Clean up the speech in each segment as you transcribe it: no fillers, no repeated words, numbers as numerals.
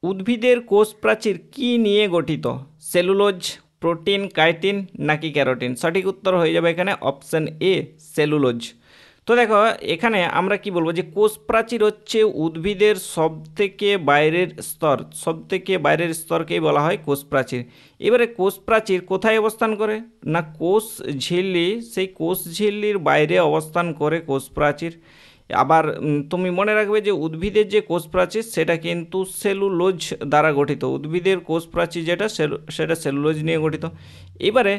উদ্ভিদের কোষ প্রাচীর কি নিয়ে গঠিত? সেলুলোজ, প্রোটিন, কাইটিন নাকি ক্যারোটিন? সঠিক উত্তর হয়ে যাবে এখানে অপশান এ, সেলুলোজ। তো দেখো এখানে আমরা কি বলবো যে কোষ প্রাচীর হচ্ছে উদ্ভিদের সবথেকে বাইরের স্তর, সবথেকে বাইরের স্তরকেই বলা হয় কোষ প্রাচীর। এবারে কোষ প্রাচীর কোথায় অবস্থান করে? না কোষ ঝিল্লি, সেই কোষ ঝিল্লির বাইরে অবস্থান করে কোষ প্রাচীর। আবার তুমি মনে রাখবে যে উদ্ভিদের যে কোষ প্রাচীর সেটা কিন্তু সেলুলোজ দ্বারা গঠিত। উদ্ভিদের কোষ প্রাচীর যেটা সেটা সেলুলোজ নিয়ে গঠিত। এবারে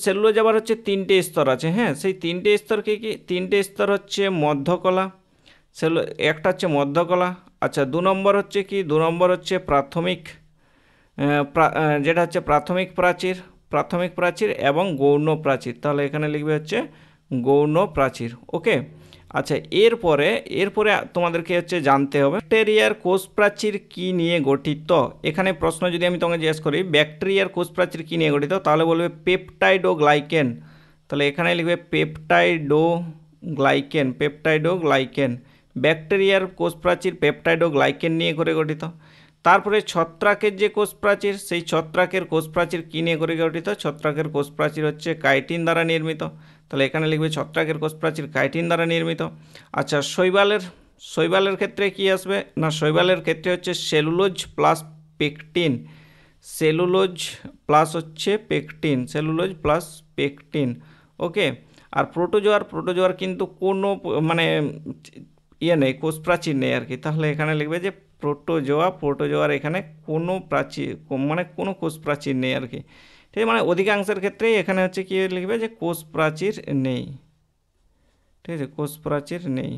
সেলুলোজ আবার হচ্ছে তিনটে স্তর আছে। হ্যাঁ, সেই তিনটে স্তর কি? তিনটে স্তর হচ্ছে মধ্যকলা, একটা হচ্ছে মধ্যকলা। আচ্ছা, 2 নম্বর হচ্ছে কি? 2 নম্বর হচ্ছে প্রাথমিক, যেটা হচ্ছে প্রাথমিক প্রাচীর এবং গৌণ প্রাচীর। তাহলে এখানে লিখবে হচ্ছে গৌণ প্রাচীর। ওকে। আচ্ছা, এরপরে তোমাদেরকে হচ্ছে জানতে হবে ব্যাকটেরিয়ার কোষ প্রাচীর কি নিয়ে গঠিত। এখানে প্রশ্ন যদি আমি তোমাকে জিজ্ঞেস করি ব্যাকটেরিয়ার কোষ প্রাচীর কি নিয়ে গঠিত, তাহলে বলবে পেপটাইড ও গ্লাইকেন। তাহলে এখানে লিখবে পেপটাইড ও গ্লাইকেন। ব্যাকটেরিয়ার কোষ প্রাচীর পেপটাইড ও গ্লাইকেন নিয়ে করে গঠিত। তারপরে ছত্রাকের যে কোষ প্রাচীর, সেই ছত্রাকের কোষ প্রাচীর কী নিয়ে করে গঠিত? ছত্রাকের কোষ প্রাচীর হচ্ছে কাইটিন দ্বারা নির্মিত। তাহলে এখানে লিখবে ছত্রাকের কোষ প্রাচীর কাইটিন দ্বারা নির্মিত। আচ্ছা, শৈবালের ক্ষেত্রে কি আসবে? না, শৈবালের ক্ষেত্রে হচ্ছে cellulose plus pectin. Cellulose plus pectin. Okay. আর প্রোটোজোয়ার কিন্তু কোনো মানে নেই, কোষ প্রাচীর নেই আর কি। তাহলে এখানে লিখবে যে প্রোটোজোয়ার এখানে কোনো প্রাচীর মানে কোনো কোষ প্রাচীর নেই আর কি। ঠিক আছে, মানে অধিকাংশের ক্ষেত্রেই এখানে হচ্ছে কি লিখবে যে কোষ প্রাচীর নেই। ঠিক আছে, কোষ প্রাচীর নেই।